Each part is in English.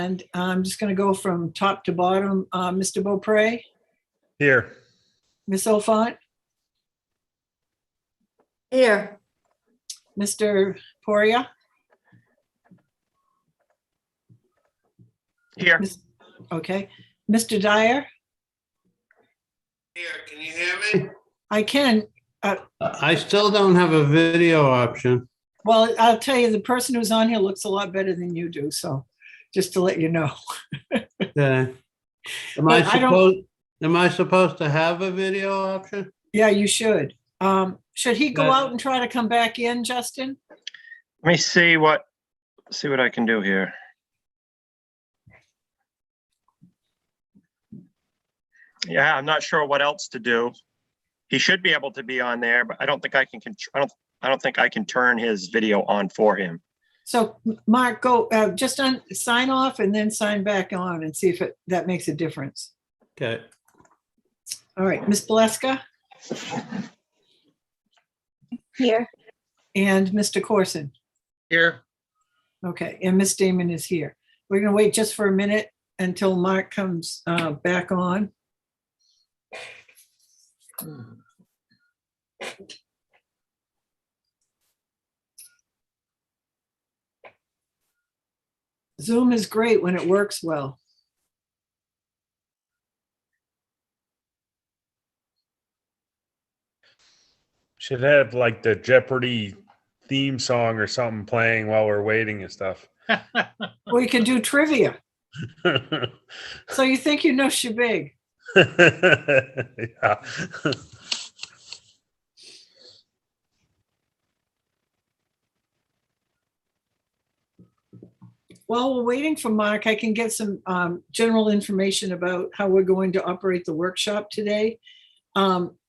And I'm just going to go from top to bottom. Mr. Beaupre, Here. Miss Oliphant, Here. Mr. Poria, Here. okay, Mr. Dyer. Here, can you hear me? I can. I still don't have a video option. Well, I'll tell you, the person who's on here looks a lot better than you do. So just to let you know. Okay. Am But I don't- am I supposed to have a video option? Yeah, you should. Should he go But- out and try to come back in, Justin? Let me see what I can do here. Yeah, I'm not sure what else to do. He should be able to be on there, but I don't think I can. I don't think I can turn his video on for him. So Mark, go just sign off and then sign back on and see if that makes a difference. Okay. All right, Ms. Bleska Here. and Mr. Corson. Here. Okay, and Miss Damon is here. We're gonna wait just for a minute until Mark comes back on. Zoom is great when it works well. Should have like the Jeopardy theme song or something playing while we're waiting and stuff. We can do trivia. So you think you know Shebig? Yeah. While we're waiting for Mark, I can get some general information about how we're going to operate the workshop today.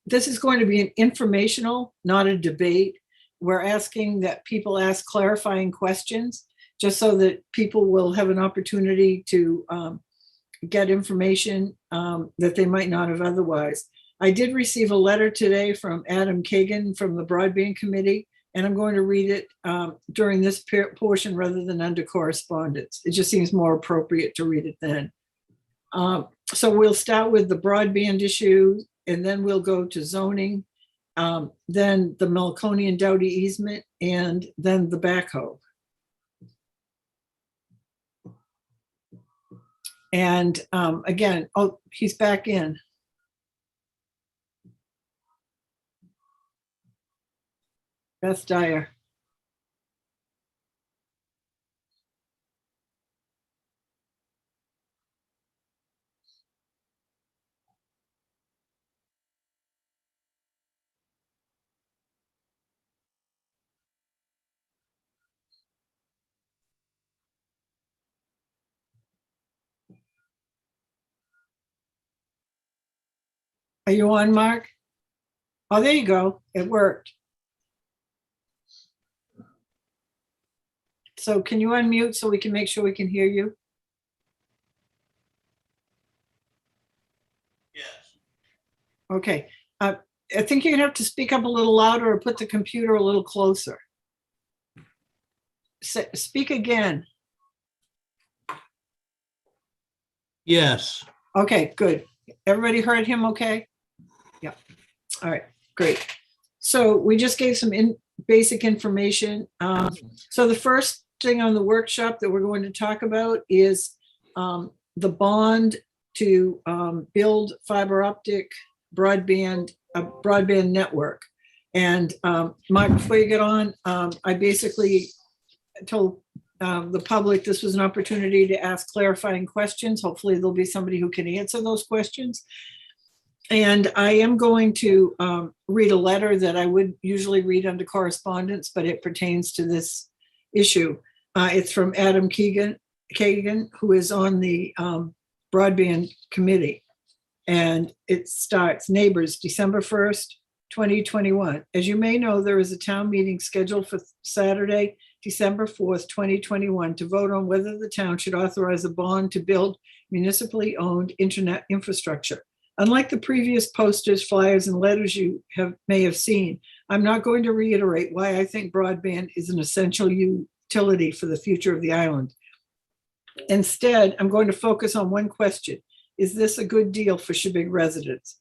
This is going to be an informational, not a debate. We're asking that people ask clarifying questions, just so that people will have an opportunity to get information that they might not have otherwise. I did receive a letter today from Adam Kagan from the Broadband Committee, and I'm going to read it during this portion rather than under correspondence. It just seems more appropriate to read it then. So we'll start with the broadband issue, and then we'll go to zoning, then the Melconian Doughty easement, and then the backhoe. And again, oh, he's back in. Beth Dyer. Are you on, Mark? Oh, there you go. It worked. So can you unmute so we can make sure we can hear you? Yes. Okay. I think you're gonna have to speak up a little louder or put the computer a little closer. Speak again. Yes. Okay, good. Everybody heard him okay? Yeah. All right, great. So we just gave some basic information. So the first thing on the workshop that we're going to talk about is the bond to build fiber optic broadband, a broadband network. And Mark, before you get on, I basically told the public this was an opportunity to ask clarifying questions. Hopefully there'll be somebody who can answer those questions. And I am going to read a letter that I would usually read under correspondence, but it pertains to this issue. It's from Adam Kagan, who is on the Broadband Committee. And it starts, neighbors, December 1st, 2021. As you may know, there is a town meeting scheduled for Saturday, December 4th, 2021, to vote on whether the town should authorize a bond to build municipally owned internet infrastructure. Unlike the previous posters, flyers, and letters you may have seen, I'm not going to reiterate why I think broadband is an essential utility for the future of the island. Instead, I'm going to focus on one question. Is this a good deal for Shebig residents?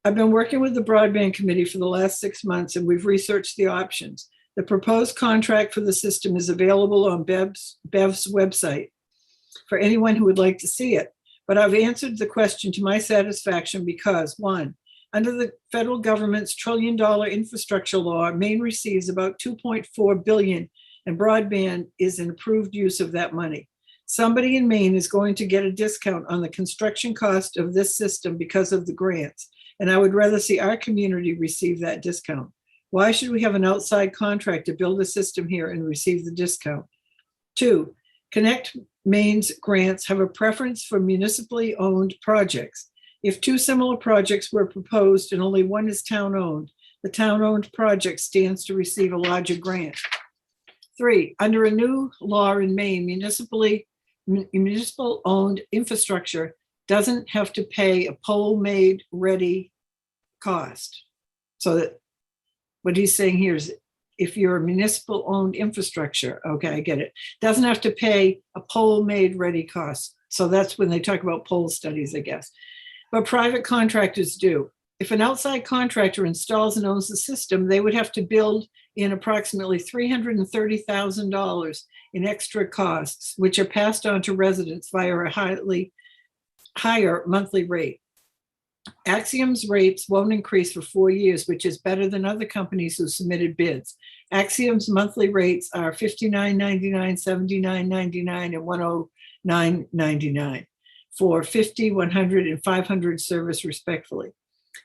I've been working with the Broadband Committee for the last 6 months, and we've researched the options. The proposed contract for the system is available on Bev's website for anyone who would like to see it. But I've answered the question to my satisfaction because, one, under the federal government's $1 trillion infrastructure law, Maine receives about $2.4 billion, and broadband is an approved use of that money. Somebody in Maine is going to get a discount on the construction cost of this system because of the grants, and I would rather see our community receive that discount. Why should we have an outside contractor build a system here and receive the discount? Two, Connect Maine's grants have a preference for municipally owned projects. If two similar projects were proposed and only one is town-owned, the town-owned project stands to receive a larger grant. Three, under a new law in Maine, municipal-owned infrastructure doesn't have to pay a pole-made ready cost. So that what he's saying here is if you're a municipal-owned infrastructure, okay, I get it, doesn't have to pay a pole-made ready cost. So that's when they talk about pole studies, I guess. But private contractors do. If an outside contractor installs and owns the system, they would have to build in approximately $330,000 in extra costs, which are passed on to residents via a higher monthly rate. Axiom's rates won't increase for 4 years, which is better than other companies who submitted bids. Axiom's monthly rates are $59.99, $79.99, and $109.99 for 50, 100, and 500 service respectively.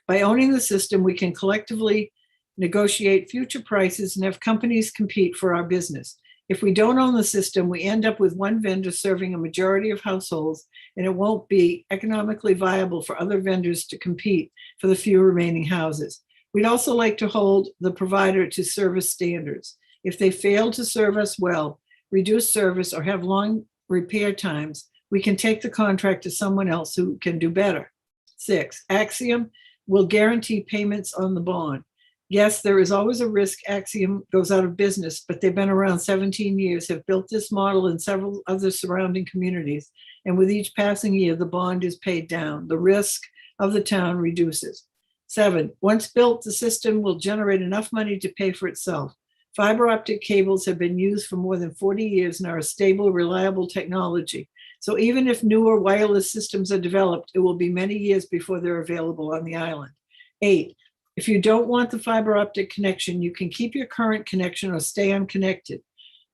By owning the system, we can collectively negotiate future prices and have companies compete for our business. If we don't own the system, we end up with one vendor serving a majority of households, and it won't be economically viable for other vendors to compete for the few remaining houses. We'd also like to hold the provider to service standards. If they fail to serve us well, reduce service, or have long repair times, we can take the contract to someone else who can do better. 6, Axiom will guarantee payments on the bond. Yes, there is always a risk Axiom goes out of business, but they've been around 17 years, have built this model in several other surrounding communities, and with each passing year, the bond is paid down. The risk of the town reduces. 7, once built, the system will generate enough money to pay for itself. Fiber optic cables have been used for more than 40 years and are a stable, reliable technology. So even if newer wireless systems are developed, it will be many years before they're available on the island. 8, if you don't want the fiber optic connection, you can keep your current connection or stay unconnected.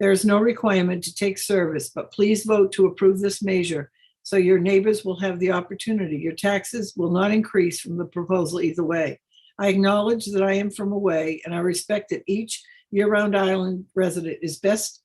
There is no requirement to take service, but please vote to approve this measure so your neighbors will have the opportunity. Your taxes will not increase from the proposal either way. I acknowledge that I am from away, and I respect that each year-round island resident is best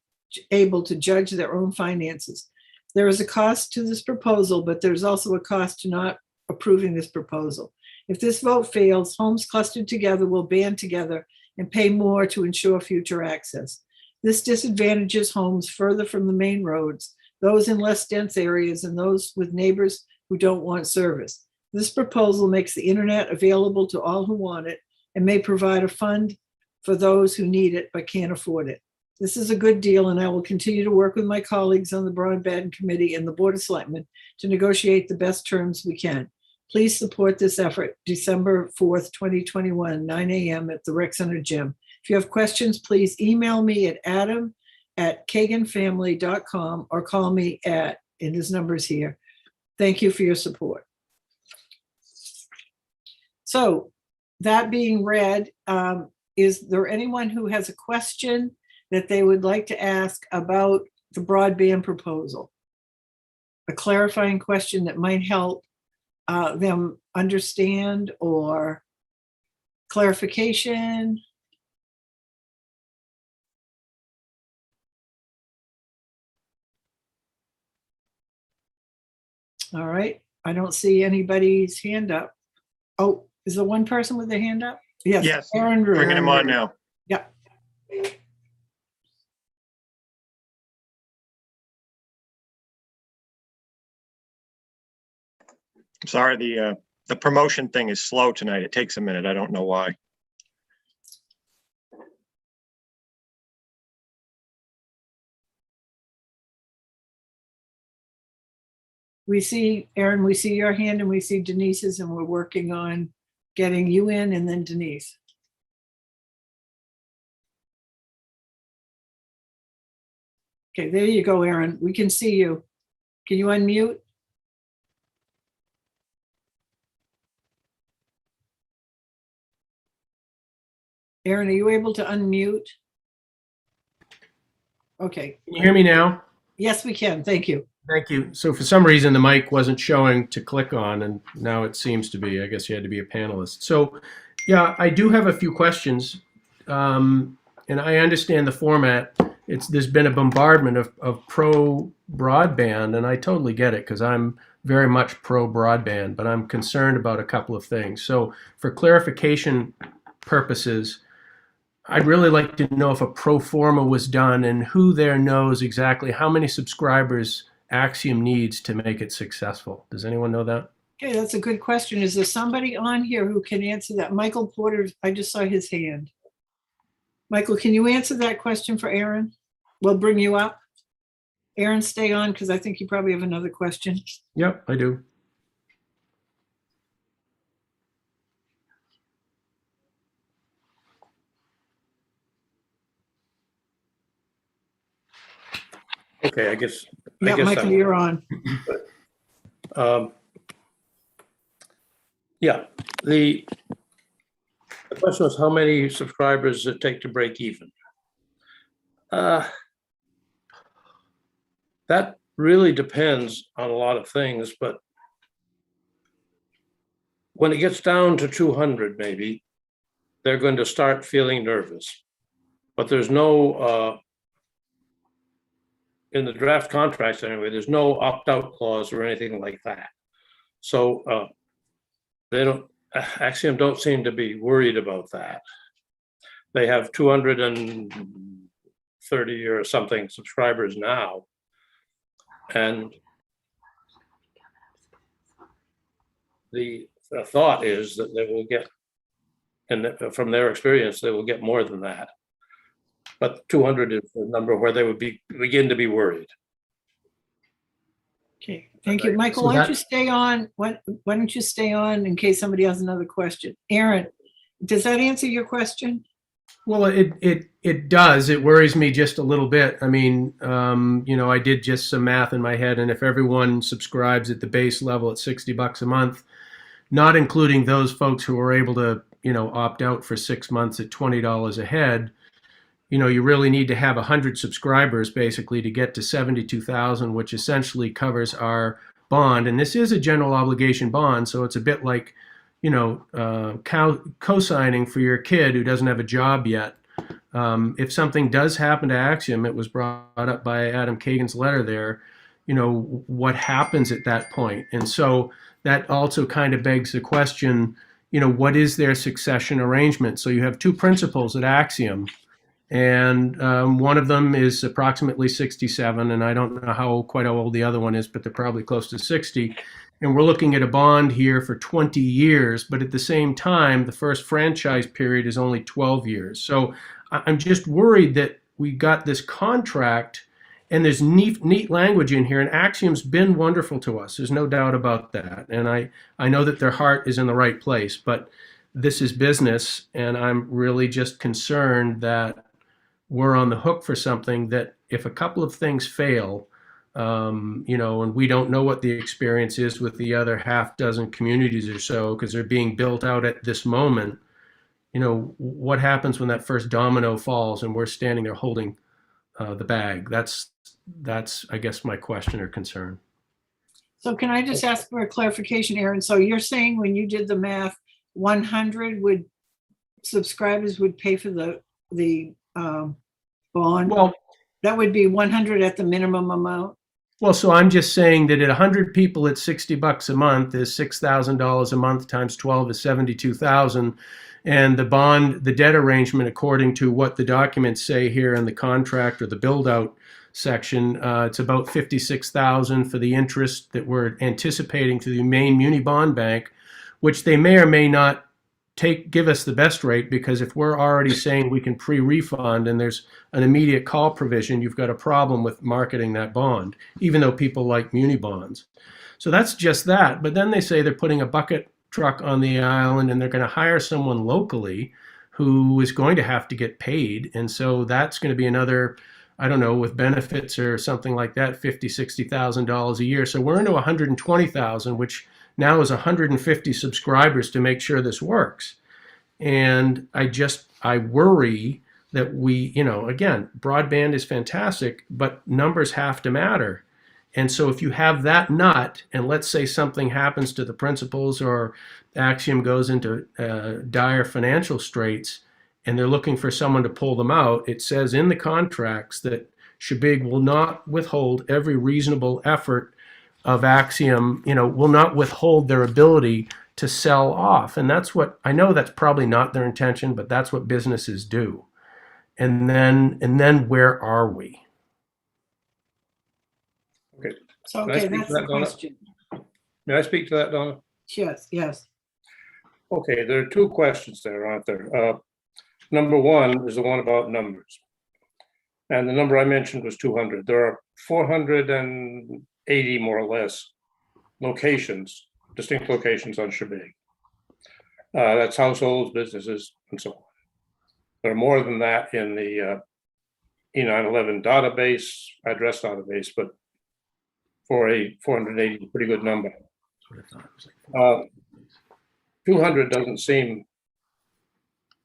able to judge their own finances. There is a cost to this proposal, but there's also a cost to not approving this proposal. If this vote fails, homes clustered together will band together and pay more to ensure future access. This disadvantages homes further from the main roads, those in less dense areas, and those with neighbors who don't want service. This proposal makes the internet available to all who want it and may provide a fund for those who need it but can't afford it. This is a good deal, and I will continue to work with my colleagues on the Broadband Committee and the Board of Selectmen to negotiate the best terms we can. Please support this effort, December 4th, 2021, 9 a.m. at the Rec Center Gym. If you have questions, please email me at adam@kaganfamily.com or call me and his number's here. Thank you for your support. So that being read, is there anyone who has a question that they would like to ask about the broadband proposal? A clarifying question that might help them understand, or clarification? All right, I don't see anybody's hand up. Oh, is there one person with their hand up? Yes, Aaron Drew. bringing him on now. Yep. Sorry, the promotion thing is slow tonight. It takes a minute. I don't know why. we see, Aaron, we see your hand and we see Denise's, and we're working on getting you in and then Denise. Okay, there you go, Aaron. We can see you. Can you unmute? Aaron, are you able to unmute? Okay. Can you hear me now? Yes, we can. Thank you. Thank you. So for some reason, the mic wasn't showing to click on, and now it seems to be. I guess you had to be a panelist. So, yeah, I do have a few questions, and I understand the format. There's been a bombardment of pro broadband, and I totally get it because I'm very much pro broadband, but I'm concerned about a couple of things. So for clarification purposes, I'd really like to know if a pro forma was done and who there knows exactly how many subscribers Axiom needs to make it successful. Does anyone know that? Okay, that's a good question. Is there somebody on here who can answer that? Michael Porter, I just saw his hand. Michael, can you answer that question for Aaron? We'll bring you up. Aaron, stay on because I think you probably have another question. Yep, I do. Okay, I guess. Yeah, Michael, you're on. Yeah, the question was how many subscribers does it take to break even? That really depends on a lot of things, but when it gets down to 200, maybe, they're going to start feeling nervous. But there's no, in the draft contracts anyway, there's no opt-out clause or anything like that. So Axiom don't seem to be worried about that. They have 230 or something subscribers now. And the thought is that they will get, and from their experience, they will get more than that. But 200 is the number where they would begin to be worried. Okay, thank you. Michael, So why don't you stay on? Why don't you stay on in case somebody has another question? Aaron, does that answer your question? Well, it does. It worries me just a little bit. I mean, I did just some math in my head, and if everyone subscribes at the base level at $60 a month, not including those folks who are able to, opt out for 6 months at $20 a head, you really need to have 100 subscribers basically to get to 72,000, which essentially covers our bond. And this is a general obligation bond, so it's a bit like, co-signing for your kid who doesn't have a job yet. If something does happen to Axiom, it was brought up by Adam Kagan's letter there, what happens at that point? And so that also kind of begs the question, what is their succession arrangement? So you have two principals at Axiom, and one of them is approximately 67, and I don't know quite how old the other one is, but they're probably close to 60. And we're looking at a bond here for 20 years, but at the same time, the first franchise period is only 12 years. So I'm just worried that we got this contract and there's neat language in here, and Axiom's been wonderful to us. There's no doubt about that. And I know that their heart is in the right place, but this is business, and I'm really just concerned that we're on the hook for something that if a couple of things fail, and we don't know what the experience is with the other half dozen communities or so, because they're being built out at this moment, what happens when that first domino falls and we're standing there holding the bag? That's, I guess, my question or concern. So can I just ask for a clarification, Aaron? So you're saying when you did the math, 100 subscribers would pay for the bond? Well, that would be 100 at the minimum amount? Well, so I'm just saying that at 100 people at $60 a month is $6,000 a month times 12 is 72,000. And the debt arrangement, according to what the documents say here in the contract or the build out section, it's about 56,000 for the interest that we're anticipating to the main muni bond bank, which they may or may not give us the best rate, because if we're already saying we can pre-refund and there's an immediate call provision, you've got a problem with marketing that bond, even though people like muni bonds. So that's just that. But then they say they're putting a bucket truck on the island and they're going to hire someone locally who is going to have to get paid. And so that's going to be another, I don't know, with benefits or something like that, $50,000, $60,000 a year. So we're into 120,000, which now is 150 subscribers to make sure this works. And I worry that we, again, broadband is fantastic, but numbers have to matter. And so if you have that nut, and let's say something happens to the principals or Axiom goes into dire financial straits and they're looking for someone to pull them out, it says in the contracts that Shebig will not withhold every reasonable effort of Axiom, will not withhold their ability to sell off. And that's what, I know that's probably not their intention, but that's what businesses do. And then where are we? Okay. So, Can I okay, speak that's to the that, Donna? question. May I speak to that, Donna? Yes. Okay, there are two questions there, aren't there? Number one is the one about numbers. And the number I mentioned was 200. There are 480 more or less locations, distinct locations on Shebig. That's households, businesses, and so on. There are more than that in the E911 database, address database, but for a 480 is a pretty good number. 200 doesn't seem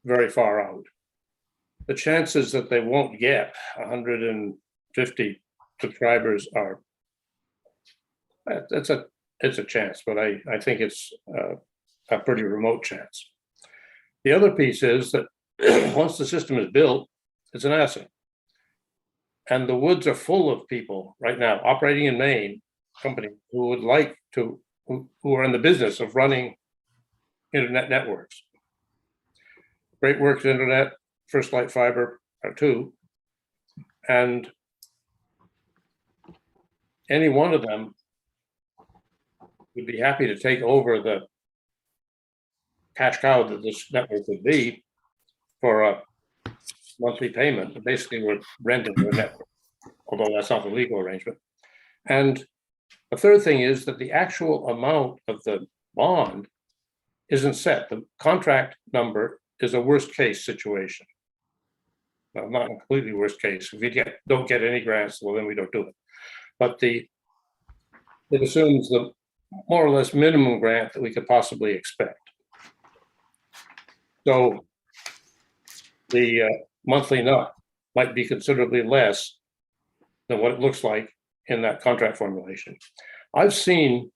very far out. The chances that they won't get 150 subscribers are, it's a chance, but I think it's a pretty remote chance. The other piece is that once the system is built, it's an asset. And the woods are full of people right now operating in Maine, companies who would like to, who are in the business of running internet networks. Great Works Internet, First Light Fiber are two. And any one of them would be happy to take over the cash cow that this network would be for a monthly payment. Basically, we're renting the network, although that's not the legal arrangement. And the third thing is that the actual amount of the bond isn't set. The contract number is a worst case situation. Well, not a completely worst case. If we don't get any grants, well, then we don't do it. But it assumes the more or less minimum grant that we could possibly expect. So the monthly nut might be considerably less than what it looks like in that contract formulation. I've seen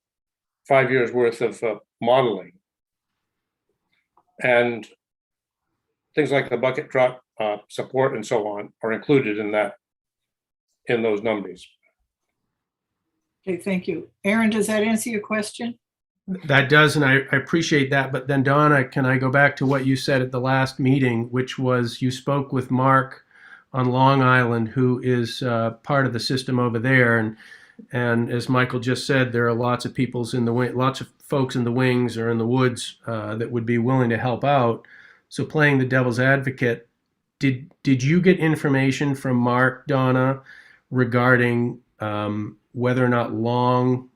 5 years worth of modeling, and things like the bucket truck support and so on are included in those numbers. Okay, thank you. Aaron, does that answer your question? That does, and I appreciate that. But then, Donna, can I go back to what you said at the last meeting, which was you spoke with Mark on Long Island, who is part of the system over there, and as Michael just said, there are lots of lots of folks in the wings or in the woods that would be willing to help out. So, playing the devil's advocate, did you get information from Mark, Donna, regarding whether or not Long?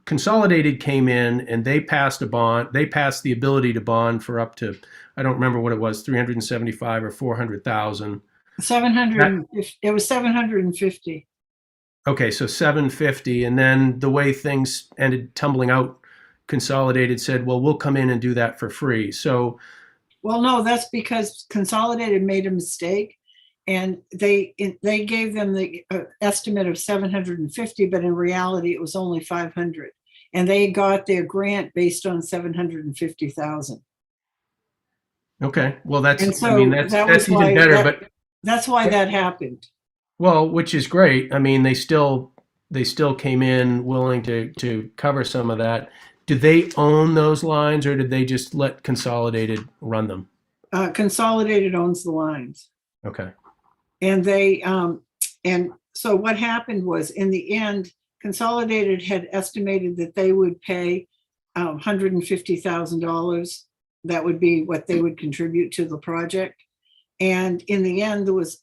Consolidated came in and they passed a bond. They passed the ability to bond for up to, I don't remember what it was, 375 or 400,000. 750. It was 750. Okay, so 750, and then the way things ended tumbling out, Consolidated said, "Well, we'll come in and do that for free." So, well, no, that's because Consolidated made a mistake. And they gave them the estimate of 750, but in reality, it was only 500. And they got their grant based on 750,000. okay, well, that's that that's even better. But that's why that happened. Well, which is great. I mean, they still came in willing to cover some of that. Do they own those lines, or did they just let Consolidated run them? Consolidated owns the lines. Okay. And and so what happened was, in the end, Consolidated had estimated that they would pay $150,000 that would be what they would contribute to the project. And in the end, there was,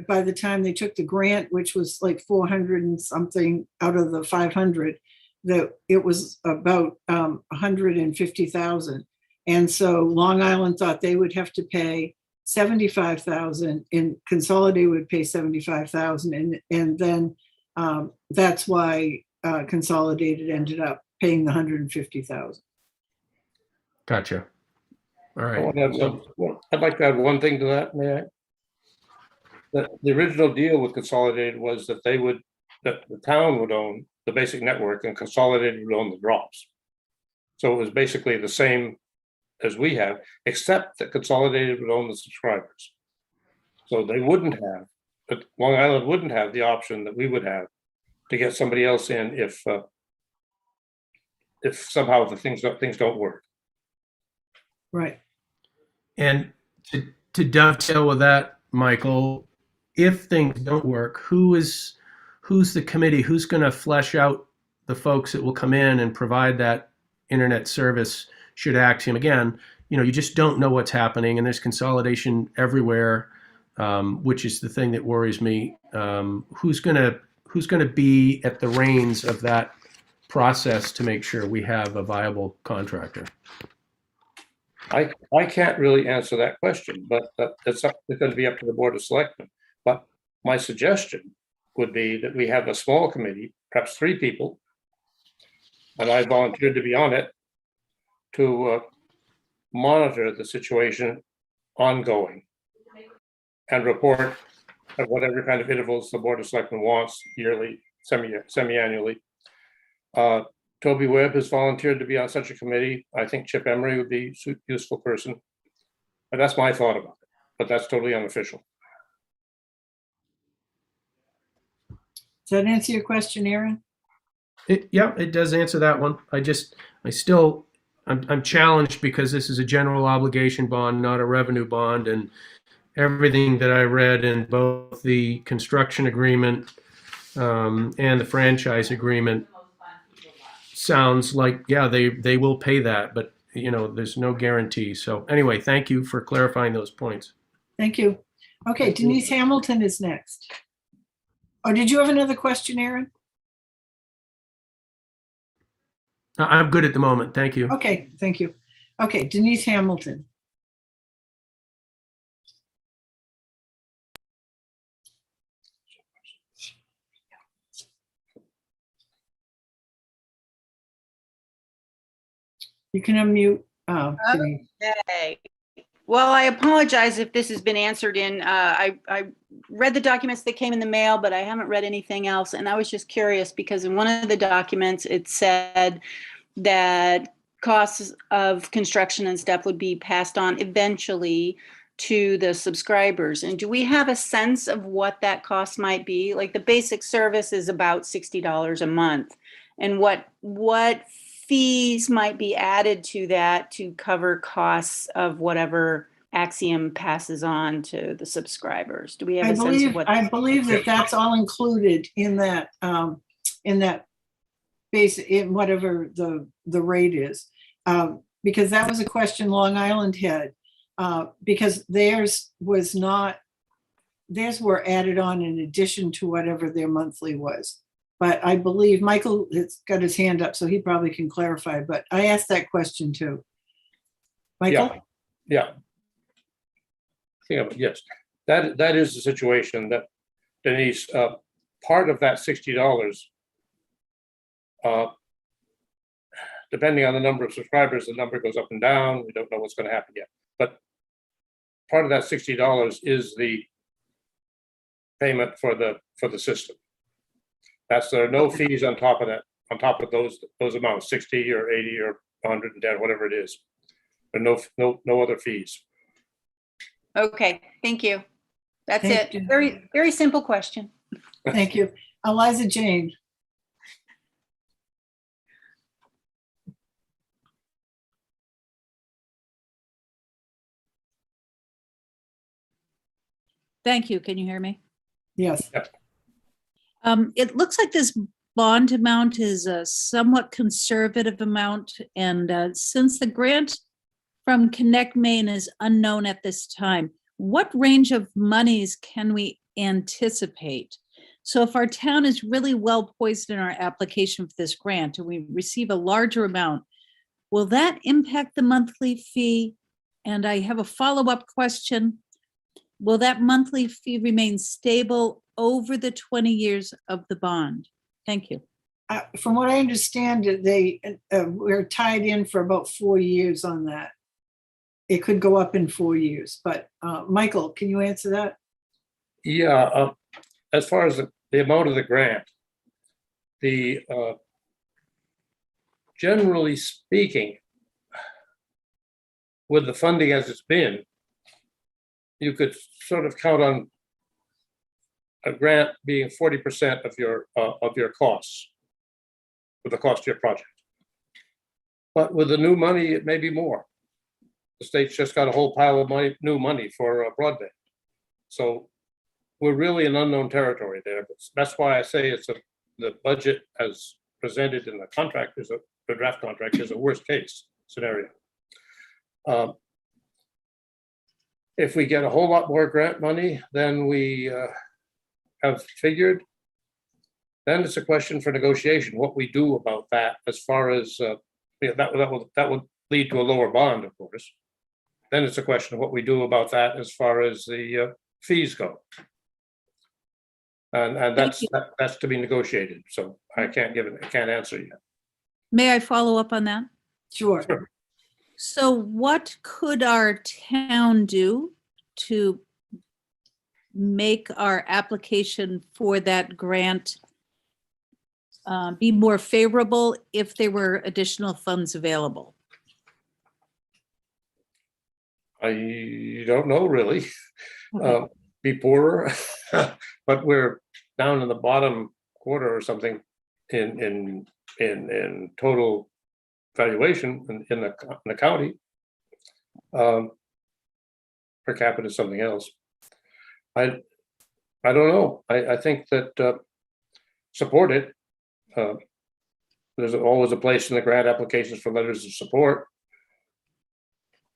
by the time they took the grant, which was like 400 and something out of the 500, that it was about 150,000. And so Long Island thought they would have to pay 75,000 and Consolidated would pay 75,000. And then that's why Consolidated ended up paying the 150,000. Gotcha. All right. I'd like to add one thing to that, may I? The original deal with Consolidated was that that the town would own the basic network and Consolidated would own the drops. So it was basically the same as we have, except that Consolidated would own the subscribers. So they wouldn't have, but Long Island wouldn't have the option that we would have to get somebody else in if somehow the things don't work. Right. And to dovetail with that, Michael, if things don't work, who's the committee? Who's going to flesh out the folks that will come in and provide that internet service should Axiom? Again, you just don't know what's happening, and there's consolidation everywhere, which is the thing that worries me. Who's going to be at the reins of that process to make sure we have a viable contractor? I can't really answer that question, but it's going to be up to the Board of Selectmen. But my suggestion would be that we have a small committee, perhaps 3 people, and I volunteered to be on it, to monitor the situation ongoing and report at whatever kind of intervals the Board of Selectmen wants, yearly, semi-annually. Toby Webb has volunteered to be on such a committee. I think Chip Emery would be a useful person. But that's my thought about it, but that's totally unofficial. Does that answer your question, Aaron? Yeah, it does answer that one. I'm challenged because this is a general obligation bond, not a revenue bond, and everything that I read in both the construction agreement and the franchise agreement sounds like, yeah, they will pay that, but there's no guarantee. So anyway, thank you for clarifying those points. Thank you. Okay, Denise Hamilton is next. Oh, did you have another question, Aaron? I'm good at the moment. Thank you. Okay, thank you. Okay, Denise Hamilton. You can unmute. Denise. Okay. Well, I apologize if this has been answered in, I read the documents that came in the mail, but I haven't read anything else. And I was just curious because in one of the documents, it said that costs of construction and stuff would be passed on eventually to the subscribers. And do we have a sense of what that cost might be? Like the basic service is about $60 a month. And what fees might be added to that to cover costs of whatever Axiom passes on to the subscribers? Do we have a sense of what? I believe that that's all included in that base, in whatever the rate is, because that was a question Long Island had, because theirs were added on in addition to whatever their monthly was. But I believe Michael has got his hand up, so he probably can clarify, but I asked that question too. Michael? Yeah. Yes, that is the situation that Denise, part of that $60, depending on the number of subscribers, the number goes up and down. We don't know what's going to happen yet. But part of that $60 is the payment for the system. There are no fees on top of that, on top of those amounts, 60 or 80 or 110, whatever it is. There are no other fees. Okay, thank you. That's Thank it. you. Very, very simple question. Thank you. Eliza Jane. Thank you. Can you hear me? Yes. It looks like this bond amount is a somewhat conservative amount. And since the grant from Connect Maine is unknown at this time. What range of monies can we anticipate? So if our town is really well poised in our application for this grant and we receive a larger amount, will that impact the monthly fee? And I have a follow-up question. Will that monthly fee remain stable over the 20 years of the bond? Thank you. From what I understand, we're tied in for about 4 years on that. It could go up in 4 years, but Michael, can you answer that? Yeah, as far as the amount of the grant, generally speaking, with the funding as it's been, you could sort of count on a grant being 40% of your costs, for the cost of your project. But with the new money, it may be more. The state's just got a whole pile of money, new money for broadband. So we're really in unknown territory there. But that's why I say the budget as presented in the contract the draft contract is a worst case scenario. If we get a whole lot more grant money than we have figured, then it's a question for negotiation, what we do about that as far as, that would lead to a lower bond, of course. Then it's a question of what we do about that as far as the fees go. And that's to be negotiated. So I can't answer yet. May I follow up on that? Sure. Sure. So what could our town do to make our application for that grant be more favorable if there were additional funds available? I don't know really. Okay. Be poorer, but we're down in the bottom quarter or something in total valuation in the county. Per capita is something else. I don't know. I think that support it. There's always a place in the grant applications for letters of support.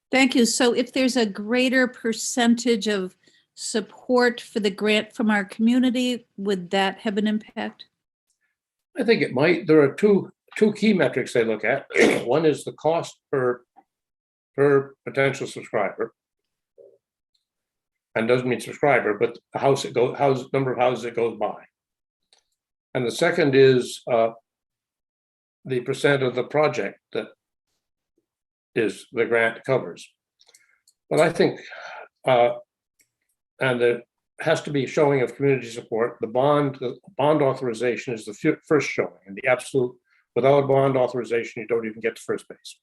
Thank you. So if there's a greater percentage of support for the grant from our community, would that have an impact? I think it might. There are two key metrics they look at. One is the cost per potential subscriber, and doesn't mean subscriber, but the number of houses it goes by. And the second is the percent of the project that is the grant covers. But I think, and there has to be showing of community support. The bond authorization is the first showing, and the absolute, without a bond authorization, you don't even get to first base.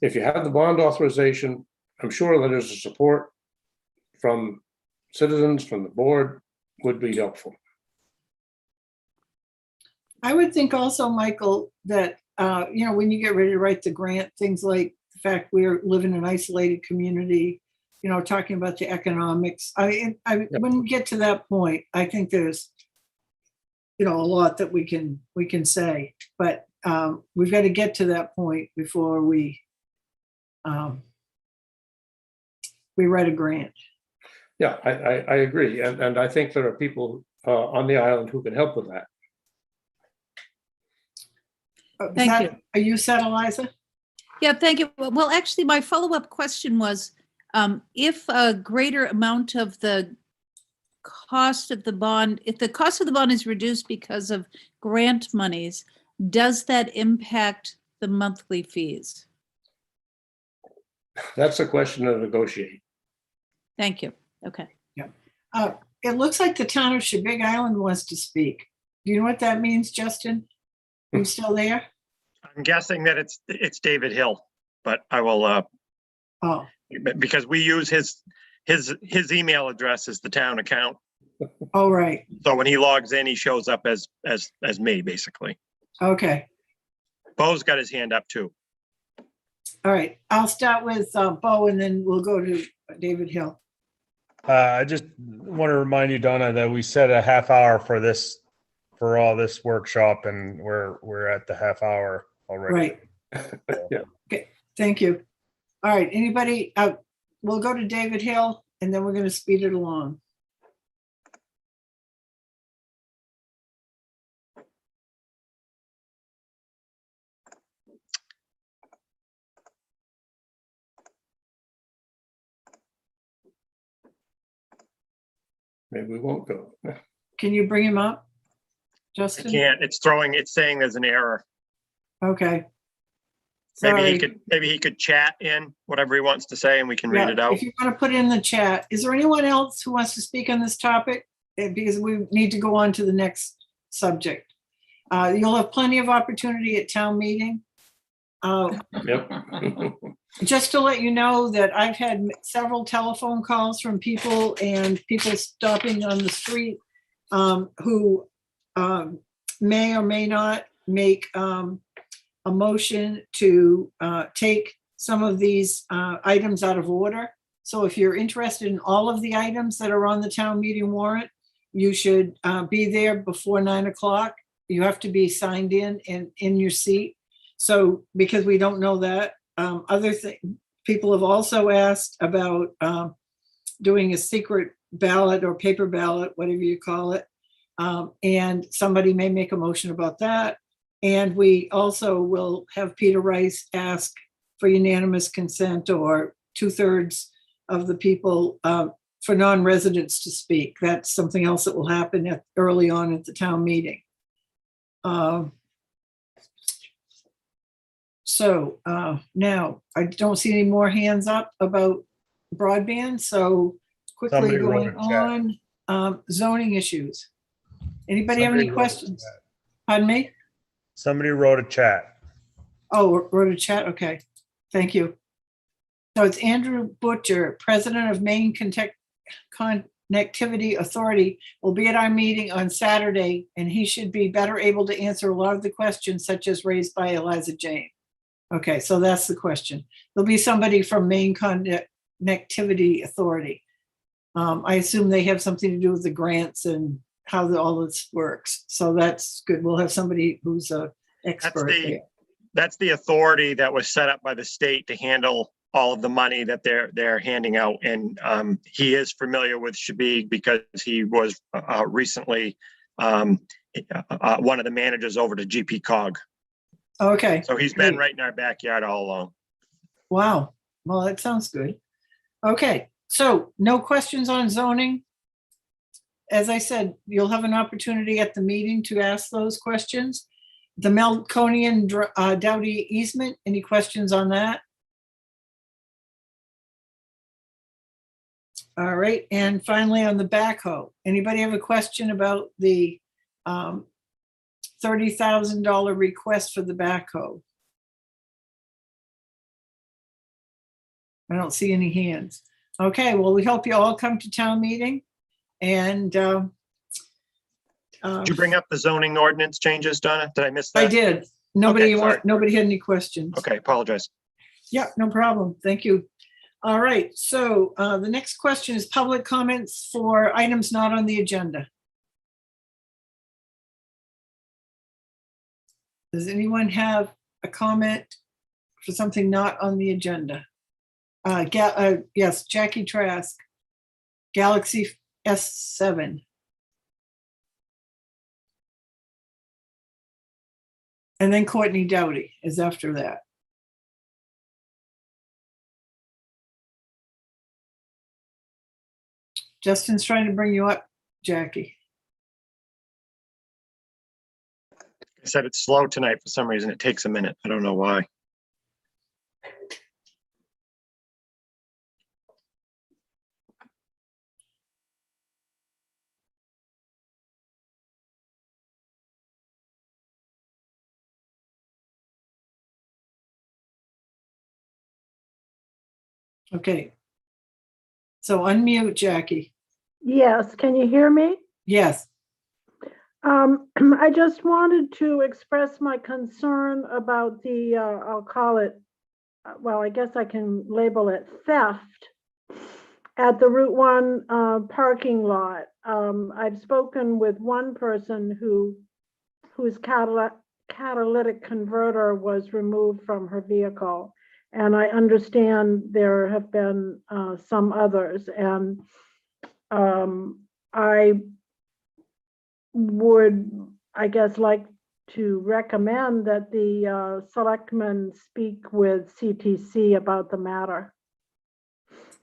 If you have the bond authorization, I'm sure letters of support from citizens, from the board, would be helpful. I would think also, Michael, that, when you get ready to write the grant, things like the fact we live in an isolated community, talking about the economics. When we get to that point, I think there's, a lot that we can say, but we've got to get to that point before we write a grant. Yeah, I agree. And I think there are people on the island who can help with that. Thank you. Are you set, Eliza? Yeah, thank you. Well, actually, my follow-up question was, if a greater amount of the cost of the bond, if the cost of the bond is reduced because of grant monies, does that impact the monthly fees? That's a question to negotiate. Thank you. Okay. Yeah. It looks like the town of Shebig Island wants to speak. Do you know what that means, Justin? Are you still there? I'm guessing that it's David Hill, but I will, Oh, because we use his email address as the town account. all right. So when he logs in, he shows up as me, basically. Okay. Bo's got his hand up too. All right. I'll start with Bo and then we'll go to David Hill. I just want to remind you, Donna, that we set a half hour for all this workshop, and we're at the half hour already. Right. Yeah. Okay. Thank you. All right, anybody, we'll go to David Hill and then we're going to speed it along. Maybe we won't go. Can you bring him up, I Justin? can't, it's saying there's an error. Okay. Maybe Sorry. maybe he could chat in whatever he wants to say and we can read it Yeah, out. if you want to put it in the chat, is there anyone else who wants to speak on this topic? Because we need to go on to the next subject. You'll have plenty of opportunity at town meeting. Yep. Just to let you know that I've had several telephone calls from people and people stopping on the street who may or may not make a motion to take some of these items out of order. So if you're interested in all of the items that are on the town meeting warrant, you should be there before 9 o'clock. You have to be signed in and in your seat. So because we don't know that, people have also asked about doing a secret ballot or paper ballot, whatever you call it. And somebody may make a motion about that. And we also will have Peter Rice ask for unanimous consent or 2/3 of the people for non-residents to speak. That's something else that will happen early on at the town meeting. So now I don't see any more hands up about broadband. So quickly Somebody wrote going a chat. on, zoning issues. Anybody have Somebody any wrote a questions? chat. Pardon me? Somebody wrote a chat. Oh, wrote a chat. Okay, thank you. So it's Andrew Butcher, president of Maine Connectivity Authority, will be at our meeting on Saturday, and he should be better able to answer a lot of the questions such as raised by Eliza Jane. Okay, so that's the question. There'll be somebody from Maine Connectivity Authority. I assume they have something to do with the grants and how all this works. So that's good. We'll have somebody who's an expert there. That's the authority that was set up by the state to handle all of the money that they're handing out. And he is familiar with Shabig because he was recently one of the managers over to GP Cog. Okay. So he's been great. right in our backyard all along. Wow. Well, that sounds good. Okay, so no questions on zoning. As I said, you'll have an opportunity at the meeting to ask those questions. The Melconian Doughty easement, any questions on that? All right, and finally on the backhoe, anybody have a question about the $30,000 request for the backhoe? I don't see any hands. Okay, well, we hope you all come to town meeting and Did you bring up the zoning ordinance changes, Donna? Did I miss that? I did. Nobody sorry. nobody had any questions. Okay, apologize. Yeah, no problem. Thank you. All right, so the next question is public comments for items not on the agenda. Does anyone have a comment for something not on the agenda? Yes, Jackie Trask, Galaxy S7. And then Courtney Doughty is after that. Justin's trying to bring you up, Jackie. I said it's slow tonight for some reason. It takes a minute. I don't know why. Okay. So unmute, Jackie. Yes, can you hear me? Yes. I just wanted to express my concern about the, I'll call it, well, I guess I can label it theft at the Route 1 parking lot. I've spoken with one person whose catalytic converter was removed from her vehicle. And I understand there have been some others. And I would, I guess, like to recommend that the selectmen speak with CTC about the matter.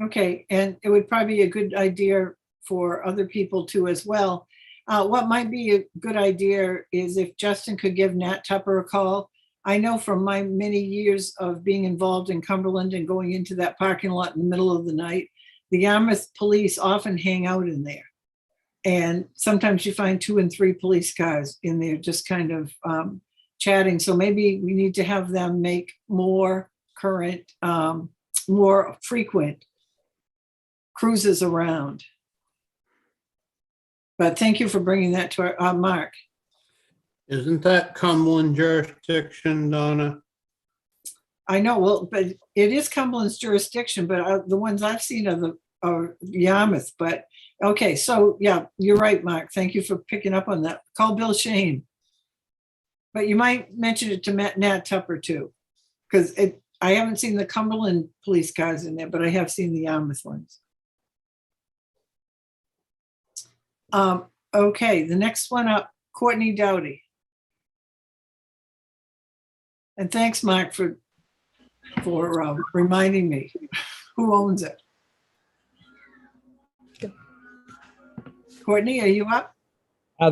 Okay, and it would probably be a good idea for other people too as well. What might be a good idea is if Justin could give Nat Tupper a call. I know from my many years of being involved in Cumberland and going into that parking lot in the middle of the night, the Yarmouth police often hang out in there. And sometimes you find 2 and 3 police cars in there just kind of chatting. So maybe we need to have them make more current, more frequent cruises around. But thank you for bringing that to our Mark. Isn't that Cumberland jurisdiction, Donna? I know, well, but it is Cumberland's jurisdiction, but the ones I've seen are Yarmouth. But okay, so yeah, you're right, Mark. Thank you for picking up on that. Call Bill Shane. But you might mention it to Nat Tupper too, because I haven't seen the Cumberland police cars in there, but I have seen the Yarmouth ones. Okay, the next one up, Courtney Doughty. And thanks, Mark, for reminding me who owns it. Courtney, are you up?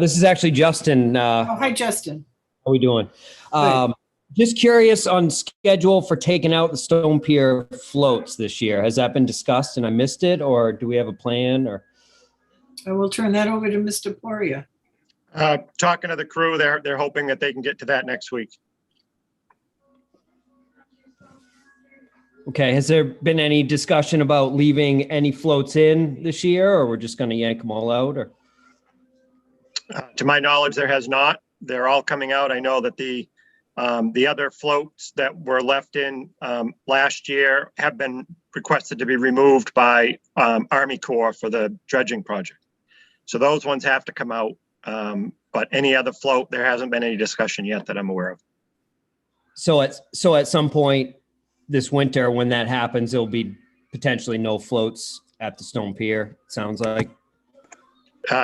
This is actually Justin. Oh, hi, Justin. How are we doing? Good. Just curious on schedule for taking out the Stone Pier floats this year. Has that been discussed and I missed it, or do we have a plan? Or I will turn that over to Mr. Poria. Talking to the crew, they're hoping that they can get to that next week. okay, has there been any discussion about leaving any floats in this year, or we're just going to yank them all out? Or To my knowledge, there has not. They're all coming out. I know that the other floats that were left in last year have been requested to be removed by Army Corps for the dredging project. So those ones have to come out. But any other float, there hasn't been any discussion yet that I'm aware of. so at some point this winter, when that happens, there'll be potentially no floats at the Stone Pier, it sounds like.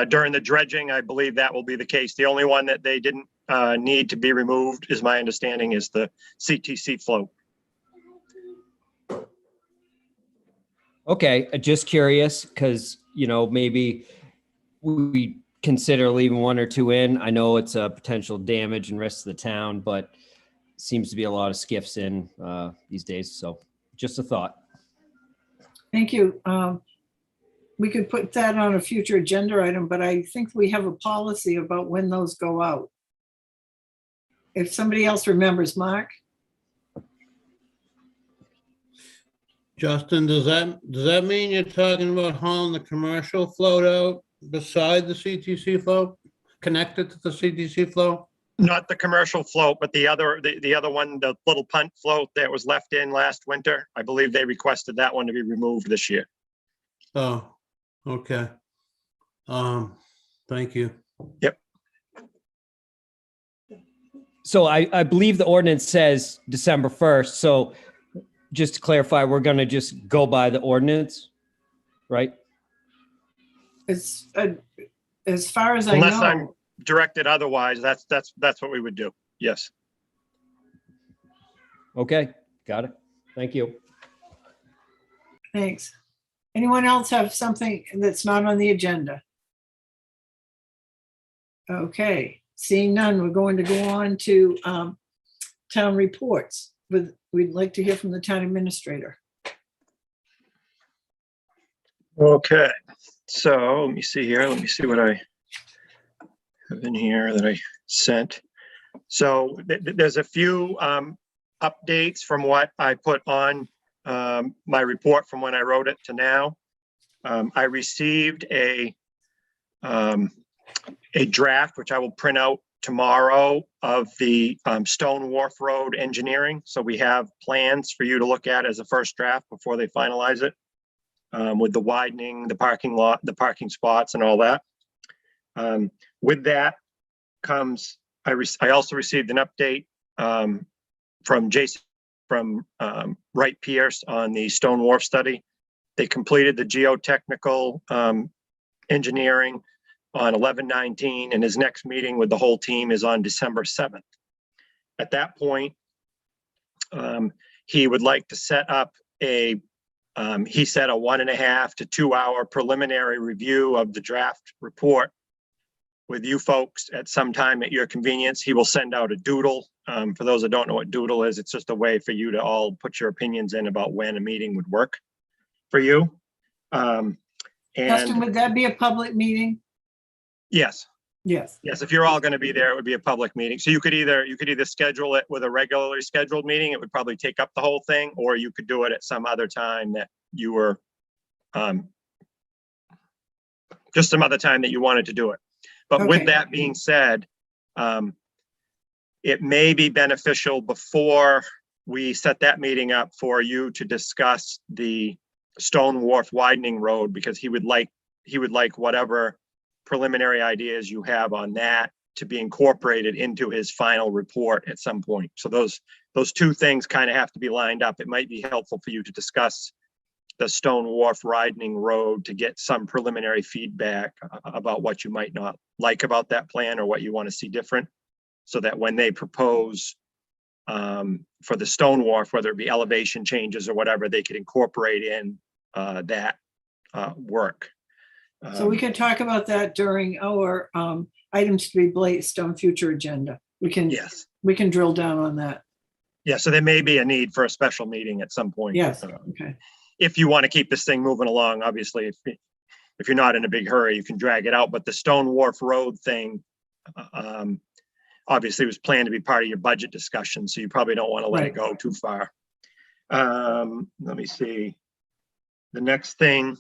During the dredging, I believe that will be the case. The only one that they didn't need to be removed, is my understanding, is the CTC float. Okay, just curious, because, maybe we consider leaving 1 or 2 in. I know it's a potential damage and risk to the town, but seems to be a lot of skiffs in these days. So just a thought. Thank you. We could put that on a future agenda item, but I think we have a policy about when those go out. If somebody else remembers, Mark? Justin, does that mean you're talking about hauling the commercial float out beside the CTC float, connected to the CTC float? Not the commercial float, but the other one, the little punt float that was left in last winter. I believe they requested that one to be removed this year. Oh, okay. Thank you. Yep. So I believe the ordinance says December 1st. So just to clarify, we're going to just go by the ordinance, right? It's as far as I Unless I'm know. directed otherwise, that's what we would do. Yes. Okay, got it. Thank you. Thanks. Anyone else have something that's not on the agenda? Okay, seeing none, we're going to go on to town reports. We'd like to hear from the town administrator. Okay, so let me see here. Let me see what I have in here that I sent. So there's a few updates from what I put on my report from when I wrote it to now. I received a draft, which I will print out tomorrow, of the Stone Wharf Road engineering. So we have plans for you to look at as a first draft before they finalize it, with the widening, the parking lot, the parking spots and all that. With that comes, I also received an update from Jason from Wright Pierce on the Stone Wharf study. They completed the geotechnical engineering on 11/19, and his next meeting with the whole team is on December 7th. At that point, he would like to set up he said a 1.5 to 2 hour preliminary review of the draft report with you folks at some time at your convenience. He will send out a doodle. For those that don't know what doodle is, it's just a way for you to all put your opinions in about when a meeting would work for you. Justin, And would that be a public meeting? yes, Yes. yes, if you're all going to be there, it would be a public meeting. So you could either schedule it with a regularly scheduled meeting. It would probably take up the whole thing, or you could do it at some other time that you were just some other time that you wanted to do it. But Okay. with that being said, it may be beneficial before we set that meeting up for you to discuss the Stone Wharf widening road, because he would like whatever preliminary ideas you have on that to be incorporated into his final report at some point. So those two things kind of have to be lined up. It might be helpful for you to discuss the Stone Wharf widening road to get some preliminary feedback about what you might not like about that plan or what you want to see different, so that when they propose for the Stone Wharf, whether it be elevation changes or whatever, they could incorporate in that work. So we can talk about that during our items to be placed on future agenda. We can drill down on that. Yeah, so there may be a need for a special meeting at some point. Yes, okay. If you want to keep this thing moving along, obviously, if you're not in a big hurry, you can drag it out. But the Stone Wharf Road thing, obviously was planned to be part of your budget discussion, so you probably don't want to let it go too far. Let me see. The next thing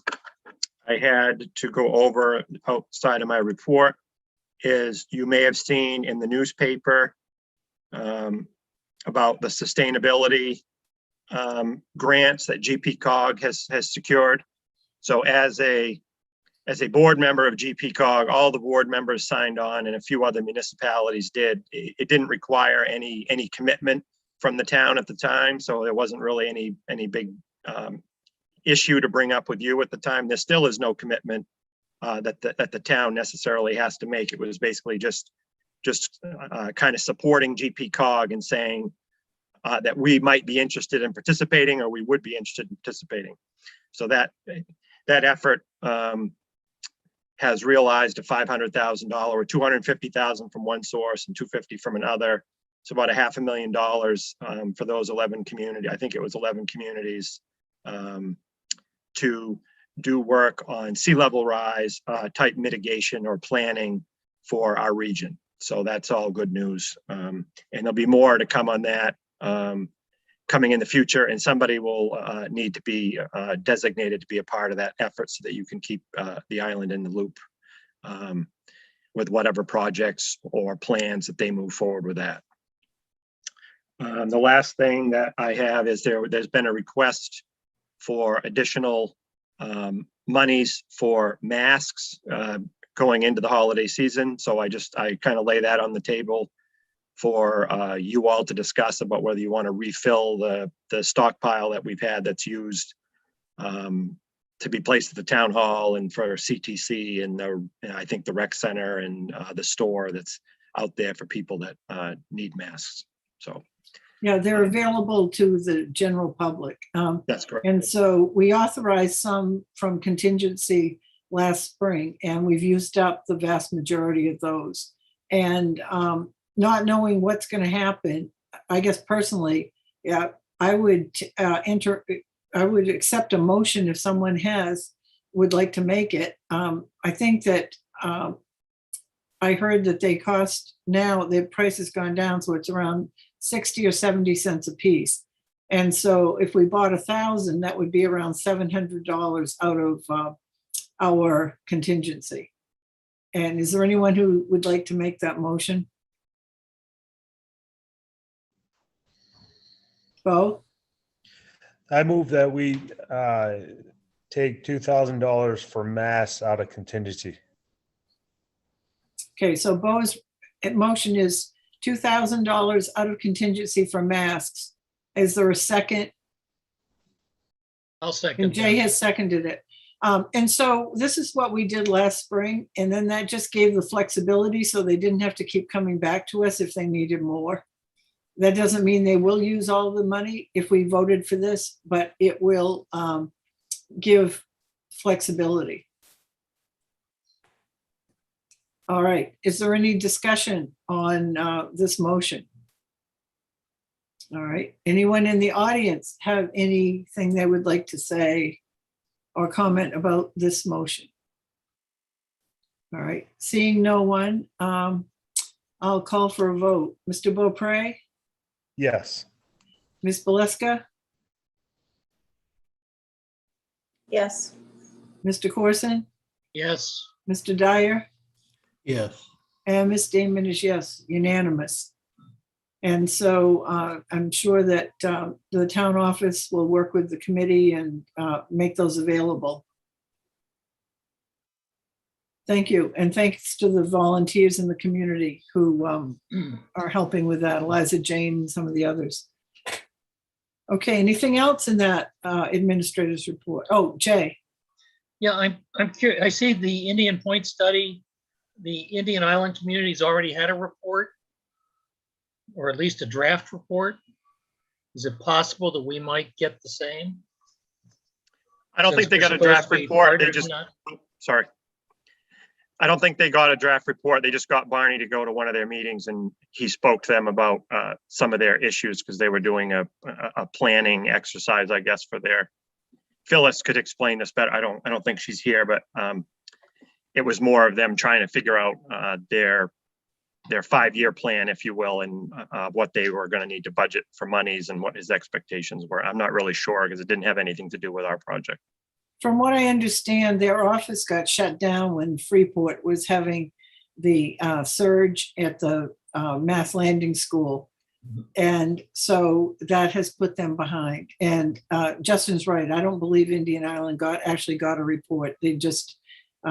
I had to go over outside of my report is, you may have seen in the newspaper about the sustainability grants that GPCOG has secured. So as a board member of GPCOG, all the board members signed on, and a few other municipalities did. It didn't require any commitment from the town at the time, so there wasn't really any big issue to bring up with you at the time. There still is no commitment that the town necessarily has to make. It was basically just kind of supporting GPCOG and saying that we might be interested in participating, or we would be interested in participating. So that effort has realized a $500,000 or $250,000 from one source and $250,000 from another. It's about $500,000 for those 11 communities. I think it was 11 communities to do work on sea level rise type mitigation or planning for our region. So that's all good news. And there'll be more to come on that coming in the future, and somebody will need to be designated to be a part of that effort so that you can keep the island in the loop with whatever projects or plans that they move forward with that. The last thing that I have is there's been a request for additional monies for masks going into the holiday season. So I kind of lay that on the table for you all to discuss about whether you want to refill the stockpile that we've had that's used to be placed at the town hall and for CTC and I think the rec center and the store that's out there for people that need masks. So. Yeah, they're available to the general public. That's correct. And so we authorized some from contingency last spring, and we've used up the vast majority of those. And not knowing what's going to happen, I guess personally, yeah, I would accept a motion if someone would like to make it. I think that I heard that they cost now, the price has gone down, so it's around 60 or 70 cents a piece. And so if we bought 1,000, that would be around $700 out of our contingency. And is there anyone who would like to make that motion? Bo? I move that we take $2,000 for masks out of contingency. Okay, so Bo's motion is $2,000 out of contingency for masks. Is there a second? I'll second. And Jay that. has seconded it. And so this is what we did last spring, and then that just gave the flexibility so they didn't have to keep coming back to us if they needed more. That doesn't mean they will use all the money if we voted for this, but it will give flexibility. All right, is there any discussion on this motion? All right, anyone in the audience have anything they would like to say or comment about this motion? All right, seeing no one, I'll call for a vote. Mr. Beaupre, Yes. Ms. Belisca, Yes. Mr. Corson, Yes. Mr. Dyer, Yes. and Ms. Damon is yes, unanimous. And so I'm sure that the town office will work with the committee and make those available. Thank you. And thanks to the volunteers in the community who are helping with that, Eliza Jane and some of the others. Okay, anything else in that administrator's report? Oh, Jay. Yeah, I'm curious. I see the Indian Point study. The Indian Island community's already had a report, or at least a draft report. Is it possible that we might get the same? I don't think they got a draft report. They just, sorry. I don't think they got a draft report. They just got Barney to go to one of their meetings and he spoke to them about some of their issues because they were doing a planning exercise, I guess, for their. Phyllis could explain this better. I don't think she's here, but it was more of them trying to figure out their 5-year plan, if you will, and what they were going to need to budget for monies and what his expectations were. I'm not really sure because it didn't have anything to do with our project. From what I understand, their office got shut down when Freeport was having the surge at the Mass Landing School. And so that has put them behind. And Justin's right. I don't believe Indian Island actually got a report. They just,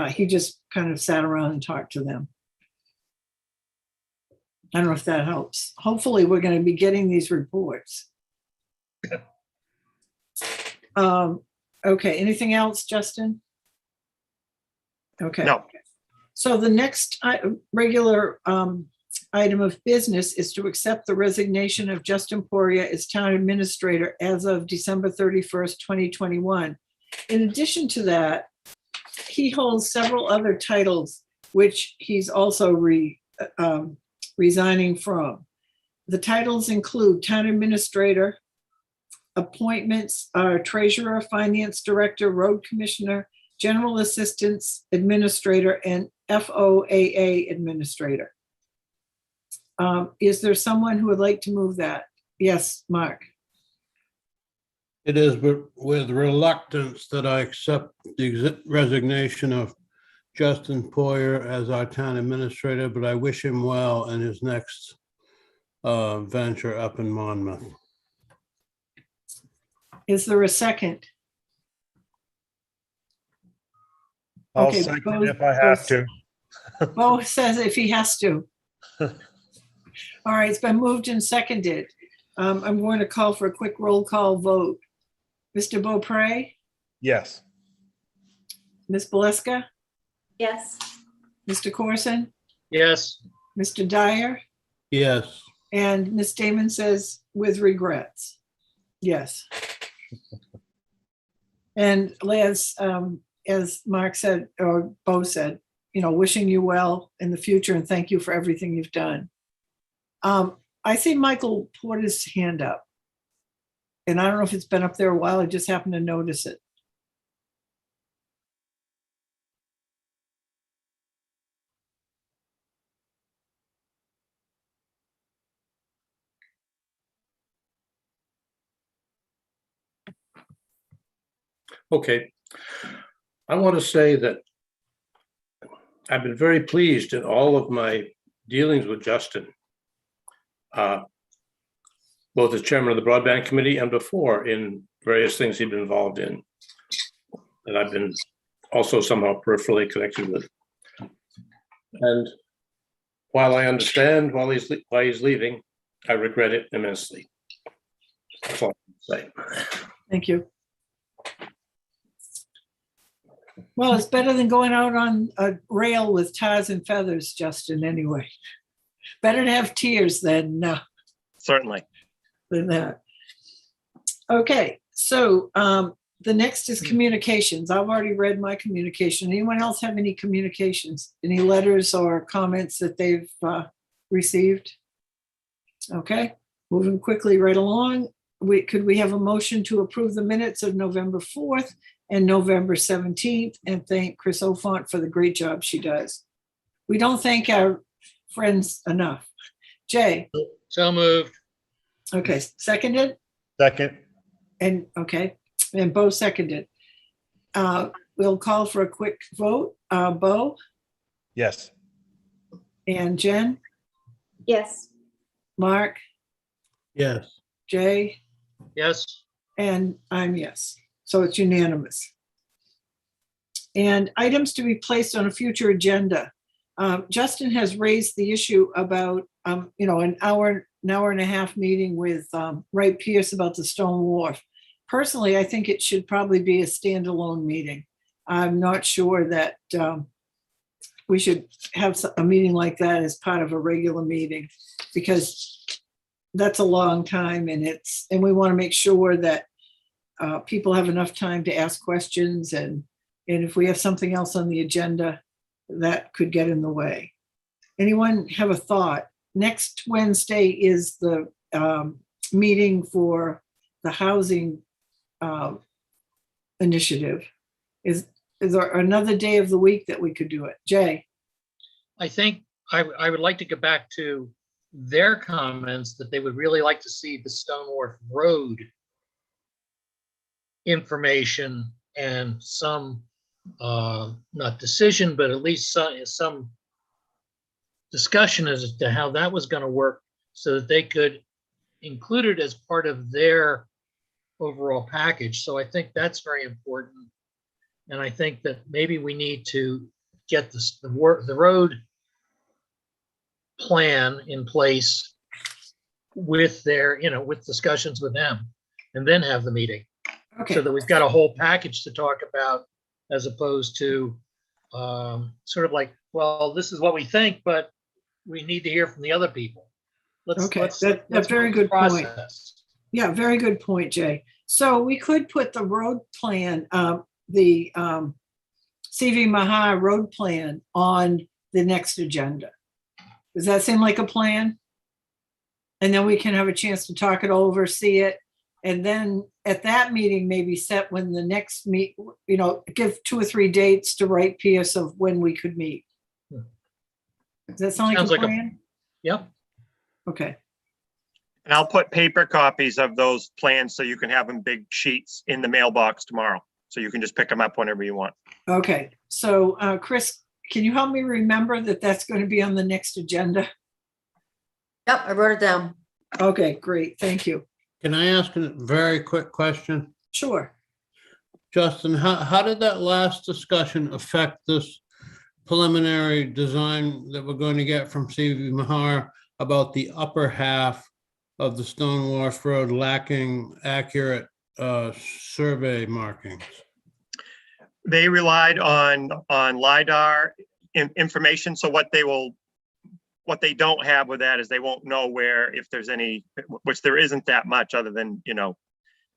he just kind of sat around and talked to them. I don't know if that helps. Hopefully we're going to be getting these reports. Okay, anything else, Justin? Okay. No. So the next regular item of business is to accept the resignation of Justin Poria as town administrator as of December 31st, 2021. In addition to that, he holds several other titles, which he's also resigning from. The titles include town administrator, appointments are treasurer, finance director, road commissioner, general assistance administrator, and FOAA administrator. Is there someone who would like to move that? Yes, Mark. It is with reluctance that I accept the resignation of Justin Poyer as our town administrator, but I wish him well in his next venture up in Monmouth. Is there a second? I'll Okay, second Bo- if I have to. Bo says if he has to. All right, it's been moved and seconded. I'm going to call for a quick roll call vote. Mr. Beaupre, Yes. Ms. Belisca, Yes. Mr. Corson, Yes. Mr. Dyer, Yes. and Ms. Damon says with regrets. Yes. And as Mark said, or Bo said, wishing you well in the future and thank you for everything you've done. I see Michael Porter's hand up. And I don't know if it's been up there a while. I just happened to notice it. Okay. I want to say that I've been very pleased in all of my dealings with Justin, both as chairman of the Broadband Committee and before in various things he'd been involved in, that I've been also somehow peripherally connected with. And while I understand why he's leaving, I regret it immensely. That's all I can say. Thank you. Well, it's better than going out on a rail with tars and feathers, Justin, anyway. Better to have tears than Certainly. that. Okay, so the next is communications. I've already read my communication. Anyone else have any communications? Any letters or comments that they've received? Okay, moving quickly right along. Could we have a motion to approve the minutes of November 4th and November 17th and thank Chris Ofont for the great job she does? We don't thank our friends enough. Jay? So moved. Okay, seconded? Second. And okay, and Bo seconded. We'll call for a quick vote. Bo Yes. and Jen, Yes. Mark, Yes. Jay, Yes. and I'm yes. So it's unanimous. And items to be placed on a future agenda. Justin has raised the issue about, an hour and a half meeting with Wright Pierce about the Stone Wharf. Personally, I think it should probably be a standalone meeting. I'm not sure that we should have a meeting like that as part of a regular meeting, because that's a long time, and we want to make sure that people have enough time to ask questions, and if we have something else on the agenda, that could get in the way. Anyone have a thought? Next Wednesday is the meeting for the housing initiative. Is there another day of the week that we could do it? Jay? I think I would like to get back to their comments that they would really like to see the Stone Wharf Road information and some, not decision, but at least some discussion as to how that was going to work so that they could include it as part of their overall package. So I think that's very important. And I think that maybe we need to get the road plan in place with their, with discussions with them, and then have the meeting. Okay. So that we've got a whole package to talk about, as opposed to sort of like, well, this is what we think, but we need to hear from the other people. Let's That's very good point. Yeah, very good point, Jay. So we could put the road plan, the CV Maha road plan on the next agenda. Does that seem like a plan? And then we can have a chance to talk it over, see it. And then at that meeting, maybe set when the next give 2 or 3 dates to Wright Pierce of when we could meet. Does that sound Sounds like a like a- plan? Yep. Okay, And I'll put paper copies of those plans so you can have them big sheets in the mailbox tomorrow. So you can just pick them up whenever you want. okay. So Chris, can you help me remember that that's going to be on the next agenda? Yep, I wrote it down. Okay, great, thank you. Can I ask a very quick question? Sure. Justin, how did that last discussion affect this preliminary design that we're going to get from CV Mahar about the upper half of the Stone Wharf Road lacking accurate survey markings? They relied on LiDAR information. So what they don't have with that is they won't know where, if there's any, which there isn't that much other than,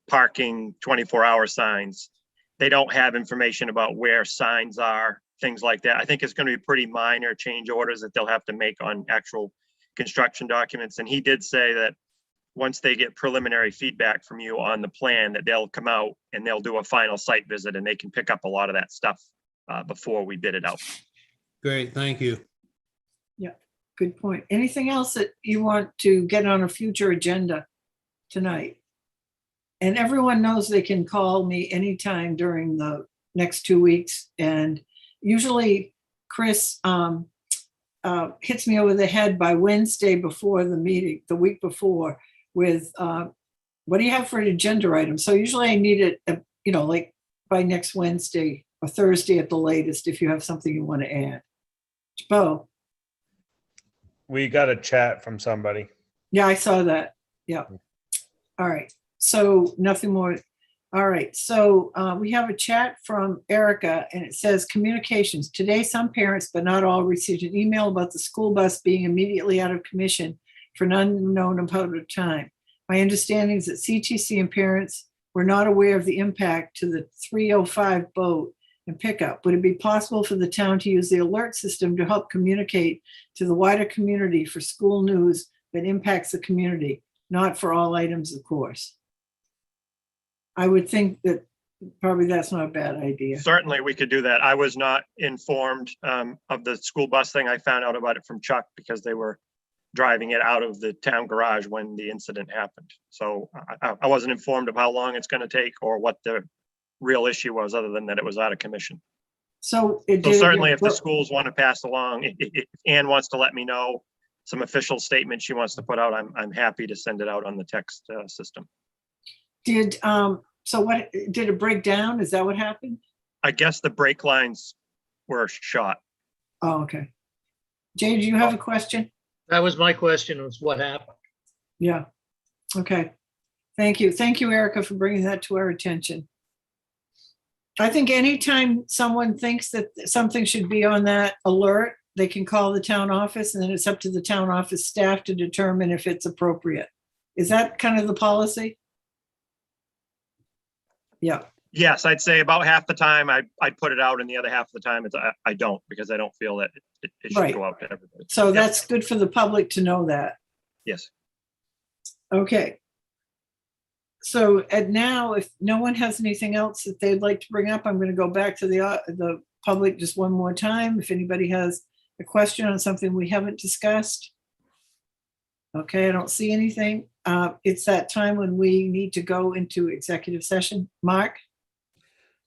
parking 24-hour signs. They don't have information about where signs are, things like that. I think it's going to be pretty minor change orders that they'll have to make on actual construction documents. And he did say that once they get preliminary feedback from you on the plan, that they'll come out and they'll do a final site visit and they can pick up a lot of that stuff before we bid it out. Great, thank you. Yeah, good point. Anything else that you want to get on a future agenda tonight? And everyone knows they can call me anytime during the next 2 weeks. And usually Chris hits me over the head by Wednesday before the meeting, the week before, with what do you have for an agenda item? So usually I need it, like by next Wednesday or Thursday at the latest, if you have something you want to add. Bo? We got a chat from somebody. Yeah, I saw that. Yeah. All right. So nothing more. All right, so we have a chat from Erica, and it says, communications. Today, some parents, but not all, received an email about the school bus being immediately out of commission for an unknown amount of time. My understanding is that CTC and parents were not aware of the impact to the 305 boat and pickup. Would it be possible for the town to use the alert system to help communicate to the wider community for school news that impacts the community, not for all items, of course? I would think that probably that's not a bad idea. Certainly, we could do that. I was not informed of the school bus thing. I found out about it from Chuck because they were driving it out of the town garage when the incident happened. So I wasn't informed of how long it's going to take or what the real issue was, other than that it was out of commission. So Certainly, if the schools want to pass along, if Ann wants to let me know some official statement she wants to put out, I'm happy to send it out on the text system. So what, did it break down? Is that what happened? I guess the brake lines were shot. Oh, okay. Jay, do you have a question? That was my question, was what happened? Yeah. Okay. Thank you. Thank you, Erica, for bringing that to our attention. I think anytime someone thinks that something should be on that alert, they can call the town office, and then it's up to the town office staff to determine if it's appropriate. Is that kind of the policy? Yeah. Yes, I'd say about half the time I'd put it out, and the other half of the time I don't, because I don't feel that it should Right. go out to everybody. So Yep. that's good for the public to know that. Yes. Okay. So and now, if no one has anything else that they'd like to bring up, I'm going to go back to the public just one more time. If anybody has a question on something we haven't discussed. Okay, I don't see anything. It's that time when we need to go into executive session. Mark?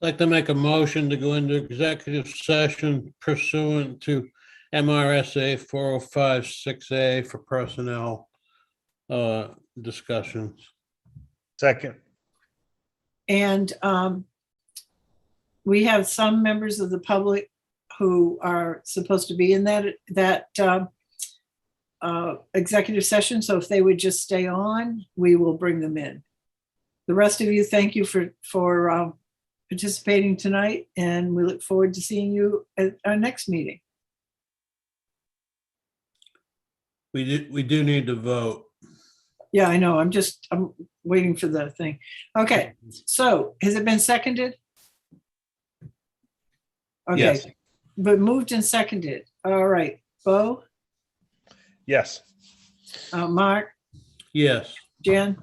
I'd like to make a motion to go into executive session pursuant to MRSA 4056A for personnel discussions. Second. And we have some members of the public who are supposed to be in that executive session. So if they would just stay on, we will bring them in. The rest of you, thank you for participating tonight, and we look forward to seeing you at our next meeting. We do need to vote. Yeah, I know. I'm waiting for the thing. Okay, so has it been seconded? Okay, Yes. but moved and seconded. All right, Bo, Yes. Mark, Yes. Jen,